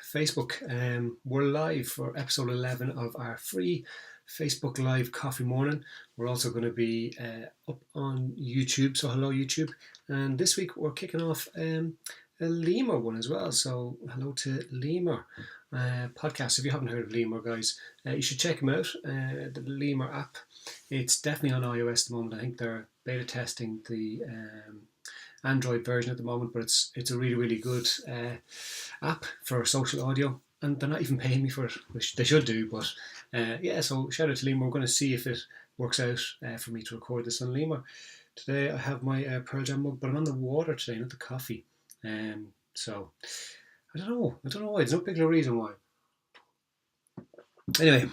Facebook. We're live for episode 11 of our free Facebook Live Coffee Morning. We're also going to be up on YouTube, so hello YouTube. And this week we're kicking off a Lemur one as well, so hello to Lemur podcast. If you haven't heard of Lemur, guys, you should check them out, the Lemur app. It's definitely on iOS at the moment. I think they're beta testing the Android version at the moment, but it's a really good app for social audio, and they're not even paying me for it, which they should do. But so shout out to Lemur. We're going to see if it works out for me to record this on Lemur. Today I have my Pearl Jam mug, but I'm on the water today, not the coffee. So I don't know why. There's no particular reason why. Anyway,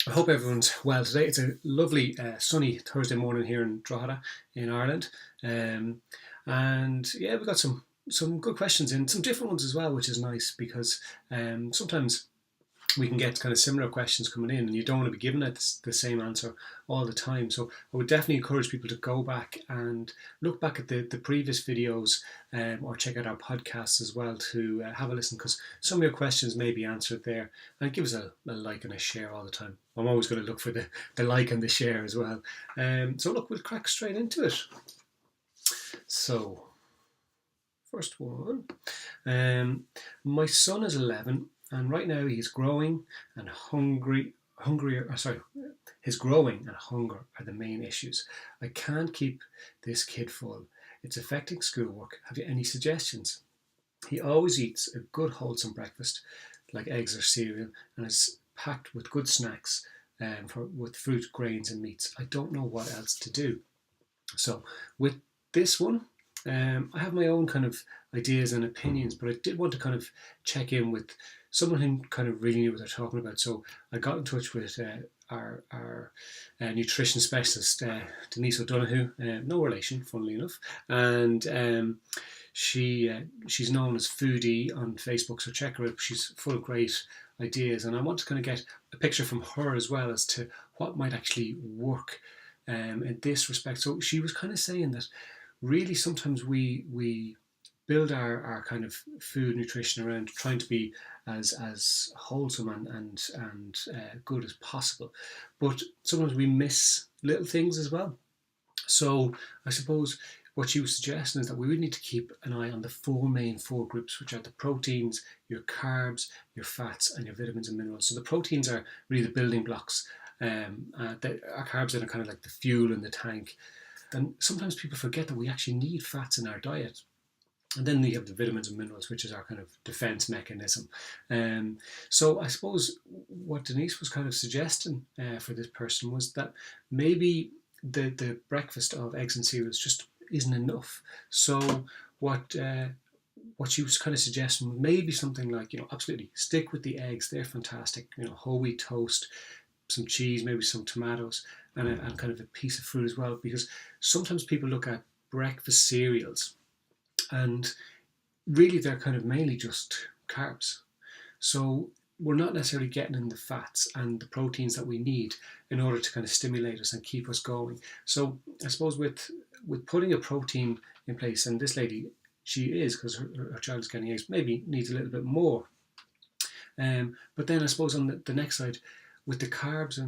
I hope everyone's well today. It's a lovely sunny Thursday morning here in Drogheda in Ireland. And yeah, we've got some good questions in, some different ones as well, which is nice because sometimes we can get kind of similar questions coming in and you don't want to be given the same answer all the time. So I would definitely encourage people to go back and look back at the previous videos or check out our podcasts as well to have a listen, because some of your questions may be answered there. And give us a like and a share all the time. I'm always going to look for the like and the share as well. So look, we'll crack straight into it. So, first one. My son is 11, and right now he's growing and his growing and hunger are the main issues. I can't keep this kid full. It's affecting schoolwork. Have you any suggestions? He always eats a good wholesome breakfast, like eggs or cereal, and is packed with good snacks with fruit, grains and meats. I don't know what else to do. So, with this one, I have my own kind of ideas and opinions, but I did want to kind of check in with someone who kind of really knew what they're talking about. So I got in touch with our nutrition specialist, Denise O'Donoghue, no relation, funnily enough, and she's known as Foodie on Facebook, so check her out. She's full of great ideas, and I want to kind of get a picture from her as well as to what might actually work in this respect. So she was kind of saying that really sometimes we build our kind of food nutrition around trying to be as wholesome and good as possible, but sometimes we miss little things as well. So I suppose what she was suggesting is that we really need to keep an eye on the four groups, which are the proteins, your carbs, your fats, and your vitamins and minerals. So the proteins are really the building blocks. Our carbs are kind of like the fuel in the tank. And sometimes people forget that we actually need fats in our diet. And then you have the vitamins and minerals, which is our kind of defense mechanism. So I suppose what Denise was kind of suggesting for this person was that maybe the breakfast of eggs and cereals just isn't enough. So what she was kind of suggesting was maybe something like, absolutely stick with the eggs. They're fantastic. Whole wheat toast, some cheese, maybe some tomatoes, and kind of a piece of fruit as well, because sometimes people look at breakfast cereals and really they're kind of mainly just carbs. So we're not necessarily getting in the fats and the proteins that we need in order to kind of stimulate us and keep us going. So I suppose with putting a protein in place, and this lady, she is, because her child is getting eggs, maybe needs a little bit more. But then I suppose on the next side, with the carbs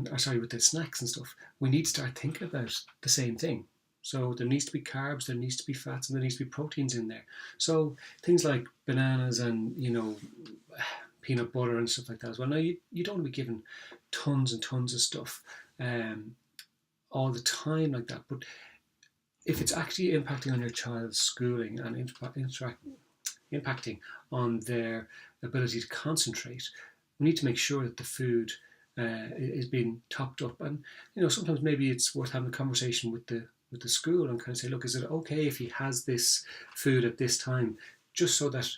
with the snacks and stuff, we need to start thinking about the same thing. So there needs to be carbs, there needs to be fats, and there needs to be proteins in there. So things like bananas and, peanut butter and stuff like that as well. Now, you don't want to be given tons and tons of stuff all the time like that. But if it's actually impacting on your child's schooling and impacting on their ability to concentrate, we need to make sure that the food is being topped up. And, sometimes maybe it's worth having a conversation with the school and kind of say, look, is it okay if he has this food at this time, just so that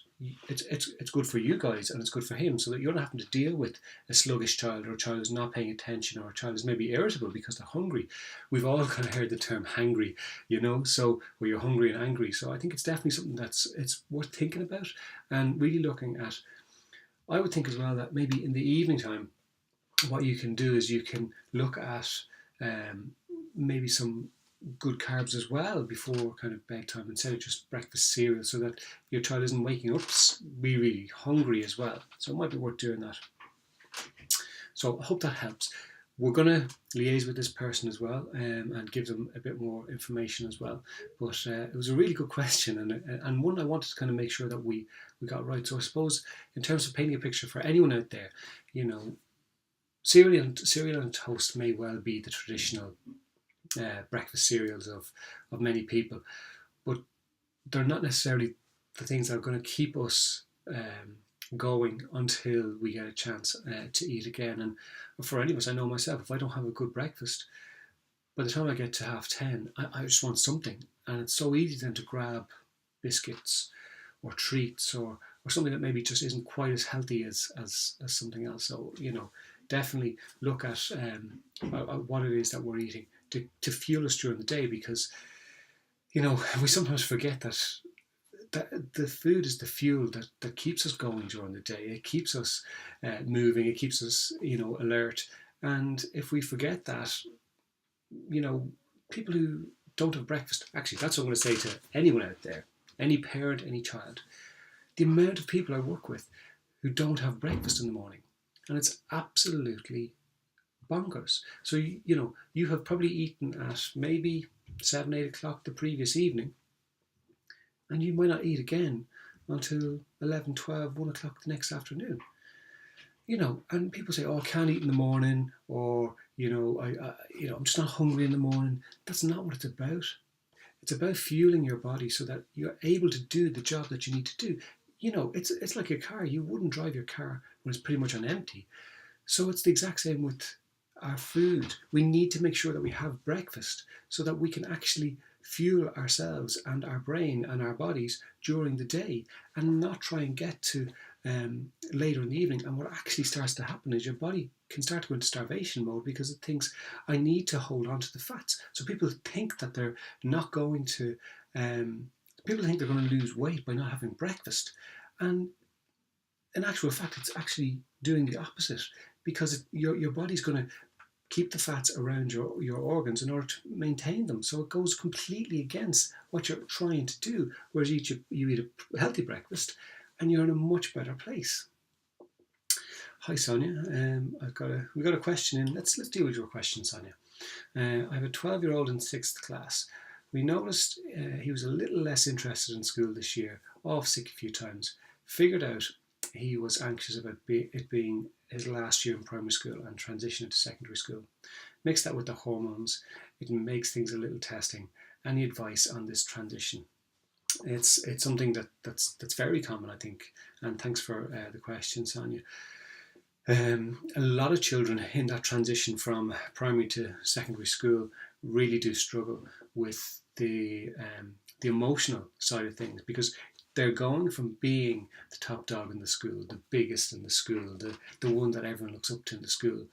it's good for you guys and it's good for him, so that you're not having to deal with a sluggish child or a child who's not paying attention or a child who's maybe irritable because they're hungry. We've all kind of heard the term hangry, so where you're hungry and angry. So I think it's definitely something it's worth thinking about and really looking at. I would think as well that maybe in the evening time, what you can do is you can look at maybe some good carbs as well before kind of bedtime instead of just breakfast cereal, so that your child isn't waking up really, really hungry as well. So it might be worth doing that. So I hope that helps. We're going to liaise with this person as well, and give them a bit more information as well. But it was a really good question, and one I wanted to kind of make sure that we got right. So I suppose in terms of painting a picture for anyone out there, cereal and toast may well be the traditional breakfast cereals of many people, but they're not necessarily the things that are going to keep us going until we get a chance to eat again. And for any of us, I know myself, if I don't have a good breakfast, by the time I get to 10:30, I just want something. And it's so easy then to grab biscuits or treats or something that maybe just isn't quite as healthy as something else. So, definitely look at what it is that we're eating to fuel us during the day, because, we sometimes forget that the food is the fuel that keeps us going during the day. It keeps us moving. It keeps us, alert. And if we forget that, people who don't have breakfast, actually, that's what I'm going to say to anyone out there, any parent, any child, the amount of people I work with who don't have breakfast in the morning. And it's absolutely bonkers. So, you have probably eaten at maybe 7, 8 o'clock the previous evening, and you might not eat again until 11, 12, 1 o'clock the next afternoon. And people say, oh, I can't eat in the morning, or, I'm just not hungry in the morning. That's not what it's about. It's about fueling your body so that you're able to do the job that you need to do. It's like a car. You wouldn't drive your car when it's pretty much on empty. So it's the exact same with our food. We need to make sure that we have breakfast so that we can actually fuel ourselves and our brain and our bodies during the day, and not try and get to later in the evening. And what actually starts to happen is your body can start to go into starvation mode, because it thinks, I need to hold on to the fats. So people think that they're not going to, people think they're going to lose weight by not having breakfast. And in actual fact, it's actually doing the opposite, because your body's going to keep the fats around your organs in order to maintain them. So it goes completely against what you're trying to do. Whereas you eat a healthy breakfast and you're in a much better place. Hi Sonia, we got a question in. Let's deal with your question, Sonia. I have a 12-year-old in 6th class. We noticed he was a little less interested in school this year, off sick a few times. Figured out he was anxious about it being his last year in primary school and transition to secondary school. Mix that with the hormones, it makes things a little testing. Any advice on this transition? It's something that's very common, I think, and thanks for the question, Sonia. A lot of children in that transition from primary to secondary school really do struggle with the emotional side of things, because they're going from being the top dog in the school, the biggest in the school, the one that everyone looks up to in the school,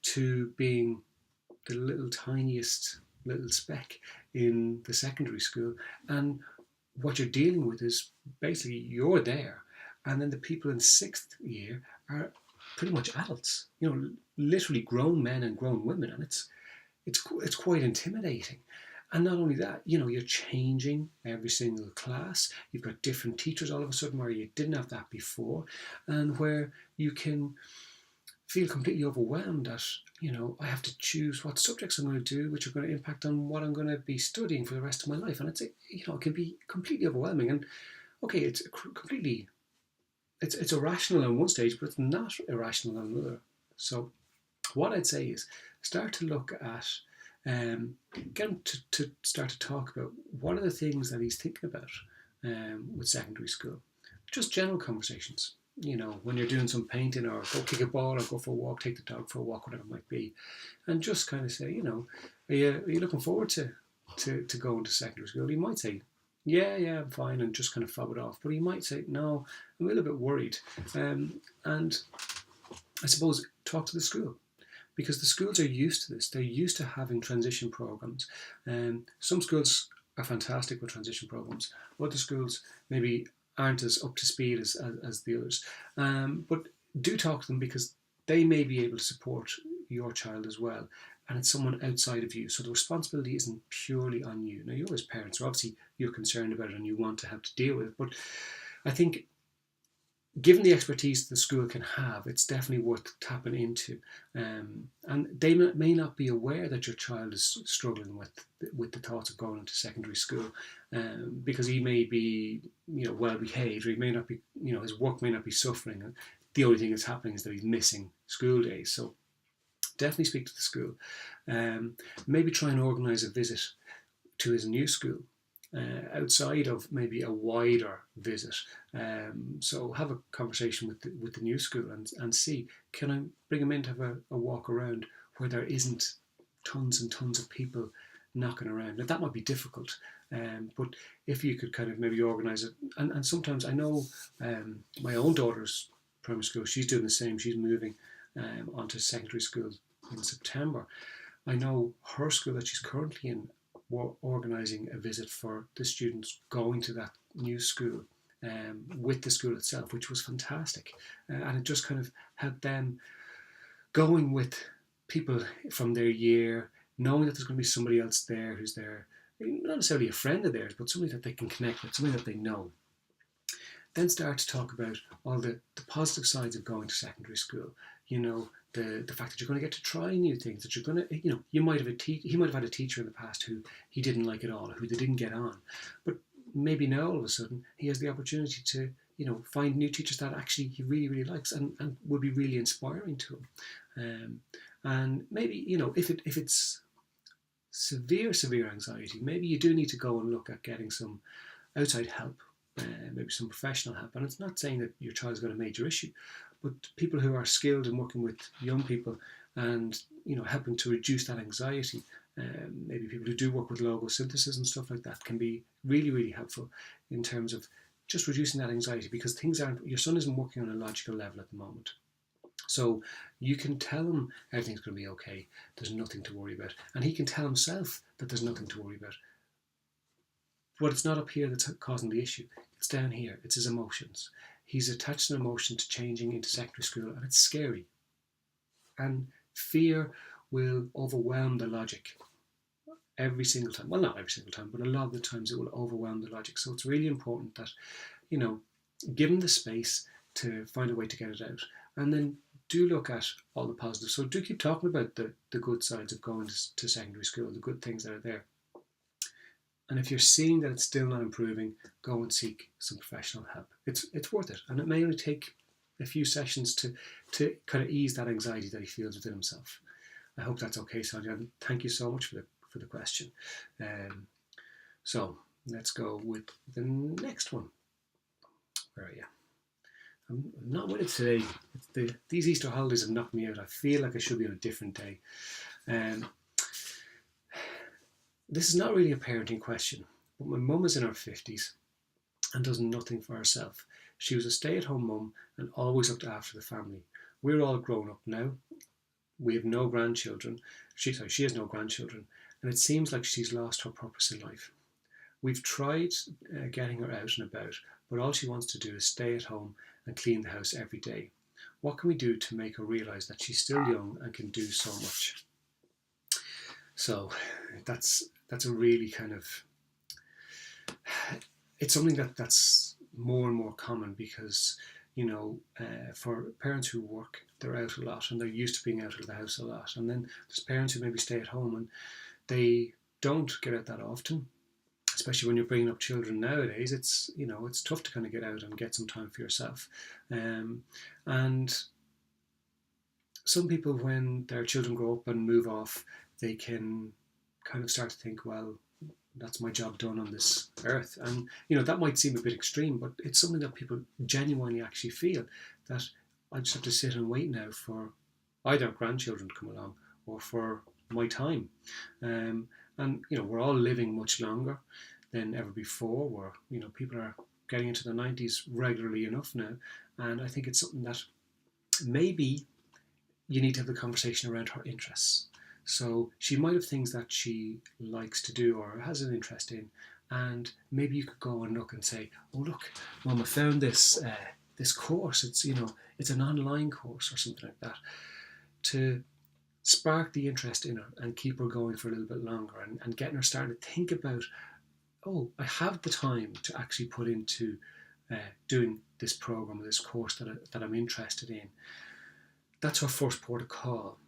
to being the little tiniest little speck in the secondary school. And what you're dealing with is basically you're there, and then the people in 6th year are pretty much adults, literally grown men and grown women, and it's quite intimidating. And not only that, you're changing every single class. You've got different teachers all of a sudden where you didn't have that before, and where you can feel completely overwhelmed that, I have to choose what subjects I'm going to do, which are going to impact on what I'm going to be studying for the rest of my life. And it can be completely overwhelming. And okay, it's irrational on one stage, but it's not irrational on another. So what I'd say is start to look at, get him to start to talk about what are the things that he's thinking about with secondary school. Just general conversations. When you're doing some painting, or go kick a ball, or go for a walk, take the dog for a walk, whatever it might be. And just kind of say, are you looking forward to going to secondary school? He might say, yeah, I'm fine, and just kind of fob it off. But he might say, no, I'm a little bit worried. And I suppose talk to the school, because the schools are used to this. They're used to having transition programs. Some schools are fantastic with transition programs. Other schools maybe aren't as up to speed as the others. But do talk to them, because they may be able to support your child as well. and it's someone outside of you. So the responsibility isn't purely on you. Now, you as parents, are obviously you're concerned about it and you want to help to deal with it. But I think given the expertise the school can have, it's definitely worth tapping into. And they may not be aware that your child is struggling with the thoughts of going into secondary school, because he may be, well behaved, or he may not be, his work may not be suffering. And the only thing that's happening is that he's missing school days. So definitely speak to the school. Maybe try and organise a visit to his new school. Outside of maybe a wider visit. So have a conversation with the new school and see, can I bring him in to have a walk around where there isn't tons and tons of people knocking around. Now that might be difficult, but if you could kind of maybe organise it, and sometimes I know my own daughter's primary school, she's doing the same, she's moving onto secondary school in September. I know her school that she's currently in were organising a visit for the students going to that new school with the school itself, which was fantastic. And it just kind of helped them going with people from their year, knowing that there's going to be somebody else there who's there, not necessarily a friend of theirs, but somebody that they can connect with, somebody that they know. Then start to talk about all the positive sides of going to secondary school. The fact that you're going to get to try new things, that you're going to, he might have had a teacher in the past who he didn't like at all, who they didn't get on. But maybe now all of a sudden he has the opportunity to, find new teachers that actually he really, really likes and would be really inspiring to him. And maybe, if it's severe anxiety, maybe you do need to go and look at getting some outside help, maybe some professional help. And it's not saying that your child's got a major issue, but people who are skilled in working with young people and helping to reduce that anxiety, maybe people who do work with logosynthesis and stuff like that, can be really, really helpful in terms of just reducing that anxiety, because your son isn't working on a logical level at the moment. So you can tell him everything's going to be okay, there's nothing to worry about, and he can tell himself that there's nothing to worry about. But it's not up here that's causing the issue, it's down here, it's his emotions. He's attached an emotion to changing into secondary school, and it's scary. And fear will overwhelm the logic every single time. Well, not every single time, but a lot of the times it will overwhelm the logic. So it's really important that, give him the space to find a way to get it out. And then do look at all the positives. So do keep talking about the good sides of going to secondary school, the good things that are there. And if you're seeing that it's still not improving, go and seek some professional help. It's worth it. And it may only take a few sessions to kind of ease that anxiety that he feels within himself. I hope that's okay, Sonia. And thank you so much for the question. So let's go with the next one. Where are you? I'm not with it today. These Easter holidays have knocked me out. I feel like I should be on a different day. This is not really a parenting question, but my mum is in her 50s and does nothing for herself. She was a stay-at-home mum and always looked after the family. We're all grown up now. We have no grandchildren. She has no grandchildren, and it seems like she's lost her purpose in life. We've tried getting her out and about, but all she wants to do is stay at home and clean the house every day. What can we do to make her realise that she's still young and can do so much? So that's a really kind of, it's something that's more and more common because, for parents who work, they're out a lot and they're used to being out of the house a lot. And then there's parents who maybe stay at home and they don't get out that often, especially when you're bringing up children nowadays. It's, it's tough to kind of get out and get some time for yourself. And some people, when their children grow up and move off, they can kind of start to think, well, that's my job done on this earth. And, that might seem a bit extreme, but it's something that people genuinely actually feel, that I just have to sit and wait now for either grandchildren to come along or for my time. And, we're all living much longer than ever before. People are getting into their 90s regularly enough now. And I think it's something that maybe you need to have the conversation around her interests. So she might have things that she likes to do or has an interest in, and maybe you could go and look and say, oh look, Mum, I found this course. It's it's an online course or something like that, to spark the interest in her and keep her going for a little bit longer, and getting her starting to think about, oh, I have the time to actually put into doing this program or this course that I'm interested in. That's her first port of call.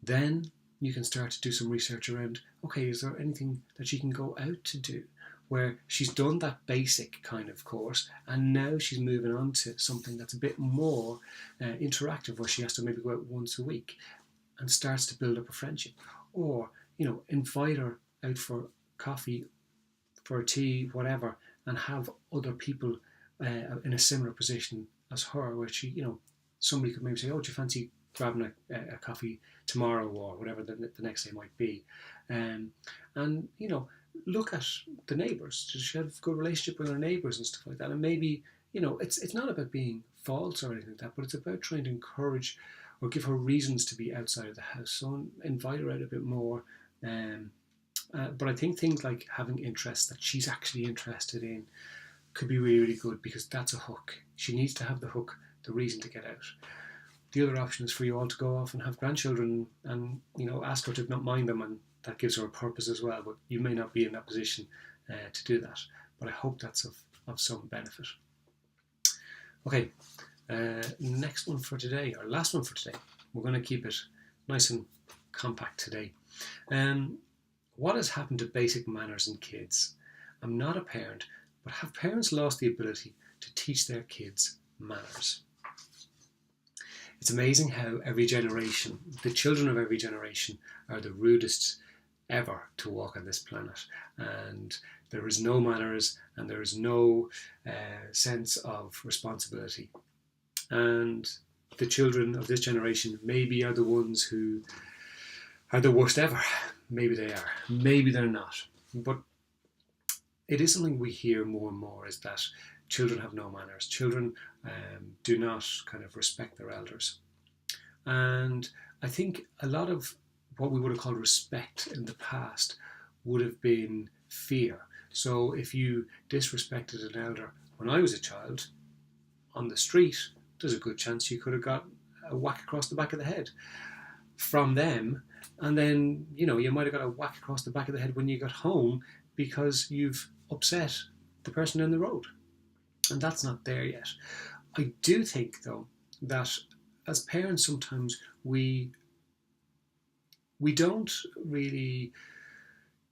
Then you can start to do some research around, okay, is there anything that she can go out to do where she's done that basic kind of course and now she's moving on to something that's a bit more interactive, where she has to maybe go out once a week and starts to build up a friendship. Or, invite her out for coffee, for a tea, whatever, and have other people in a similar position as her, where she, somebody could maybe say, oh, do you fancy grabbing a coffee tomorrow, or whatever the next day might be. And, look at the neighbours. Does she have a good relationship with her neighbours and stuff like that? And maybe, it's not about being false or anything like that, but it's about trying to encourage or give her reasons to be outside of the house. So invite her out a bit more. But I think things like having interests that she's actually interested in could be really, really good, because that's a hook. She needs to have the hook, the reason to get out. The other option is for you all to go off and have grandchildren and, ask her to not mind them, and that gives her a purpose as well. But you may not be in that position to do that. But I hope that's of some benefit. Okay, next one for today, or last one for today. We're going to keep it nice and compact today. What has happened to basic manners in kids? I'm not a parent, but have parents lost the ability to teach their kids manners? It's amazing how every generation, the children of every generation, are the rudest ever to walk on this planet. And there is no manners, and there is no sense of responsibility. And the children of this generation maybe are the ones who are the worst ever. Maybe they are. Maybe they're not. But it is something we hear more and more, is that children have no manners. Children do not kind of respect their elders. And I think a lot of what we would have called respect in the past would have been fear. So if you disrespected an elder when I was a child on the street, there's a good chance you could have got a whack across the back of the head from them. And then, you might have got a whack across the back of the head when you got home because you've upset the person in the road. And that's not there yet. I do think, though, that as parents sometimes we don't really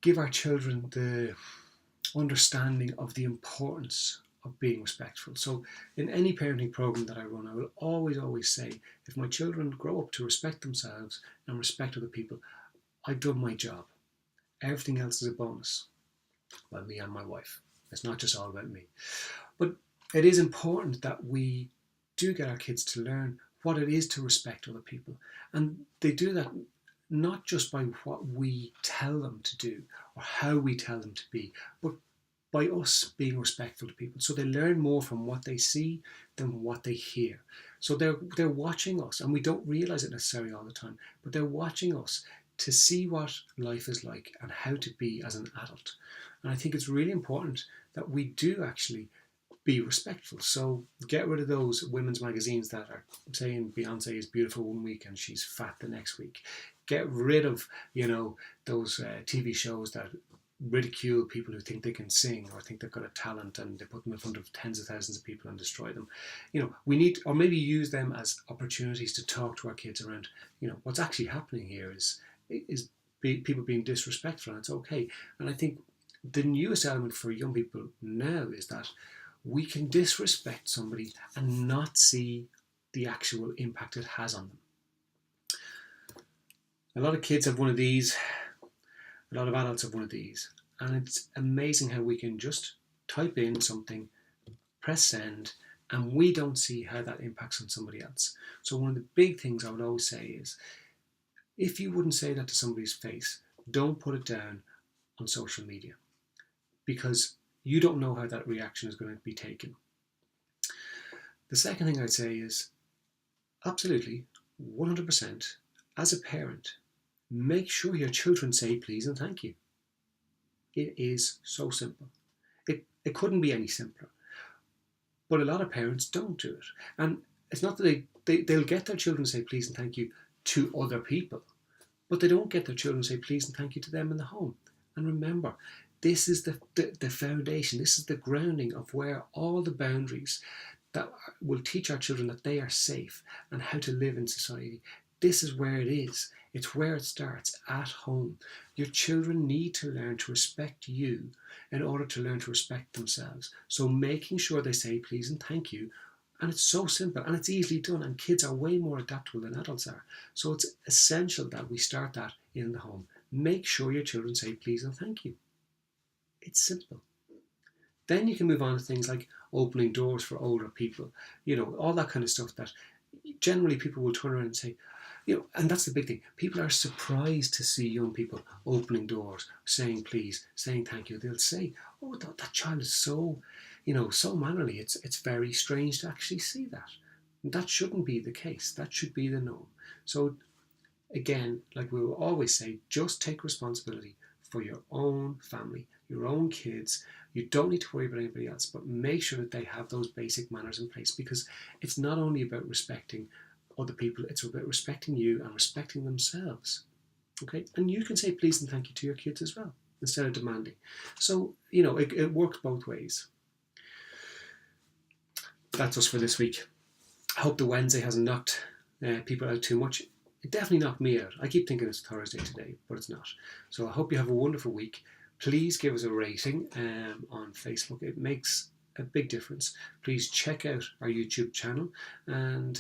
give our children the understanding of the importance of being respectful. So in any parenting program that I run, I will always say, if my children grow up to respect themselves and respect other people, I've done my job. Everything else is a bonus. Well, me and my wife. It's not just all about me. But it is important that we do get our kids to learn what it is to respect other people. And they do that not just by what we tell them to do or how we tell them to be, but by us being respectful to people. So they learn more from what they see than what they hear. So they're watching us, and we don't realise it necessarily all the time, but they're watching us to see what life is like and how to be as an adult. And I think it's really important that we do actually be respectful. So get rid of those women's magazines that are saying Beyonce is beautiful one week and she's fat the next week. Get rid of, those TV shows that ridicule people who think they can sing or think they've got a talent, and they put them in front of tens of thousands of people and destroy them. We need, or maybe use them as opportunities to talk to our kids around, what's actually happening here is people being disrespectful, and it's okay. And I think the newest element for young people now is that we can disrespect somebody and not see the actual impact it has on them. A lot of kids have one of these, a lot of adults have one of these, and it's amazing how we can just type in something, press send, and we don't see how that impacts on somebody else. So one of the big things I would always say is, if you wouldn't say that to somebody's face, don't put it down on social media, because you don't know how that reaction is going to be taken. The second thing I'd say is, absolutely, 100%, as a parent, make sure your children say please and thank you. It is so simple. It couldn't be any simpler. But a lot of parents don't do it. And it's not that they'll get their children to say please and thank you to other people, but they don't get their children to say please and thank you to them in the home. And remember, this is the foundation, this is the grounding of where all the boundaries that will teach our children that they are safe and how to live in society. This is where it is. It's where it starts, at home. Your children need to learn to respect you in order to learn to respect themselves. So making sure they say please and thank you, and it's so simple and it's easily done, and kids are way more adaptable than adults are. So it's essential that we start that in the home. Make sure your children say please and thank you. It's simple. Then you can move on to things like opening doors for older people, all that kind of stuff that generally people will turn around and say, and that's the big thing. People are surprised to see young people opening doors, saying please, saying thank you. They'll say, oh, that child is so, so mannerly. It's very strange to actually see that. And that shouldn't be the case. That should be the norm. So again, like we will always say, just take responsibility for your own family, your own kids. You don't need to worry about anybody else, but make sure that they have those basic manners in place, because it's not only about respecting other people, it's about respecting you and respecting themselves. Okay? And you can say please and thank you to your kids as well, instead of demanding. So, it works both ways. That's us for this week. I hope the Wednesday hasn't knocked people out too much. It definitely knocked me out. I keep thinking it's Thursday today, but it's not. So I hope you have a wonderful week. Please give us a rating on Facebook. It makes a big difference. Please check out our YouTube channel and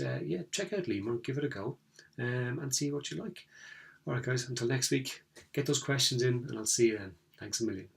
check out Lemur, give it a go and see what you like. All right, guys, until next week, get those questions in and I'll see you then. Thanks a million.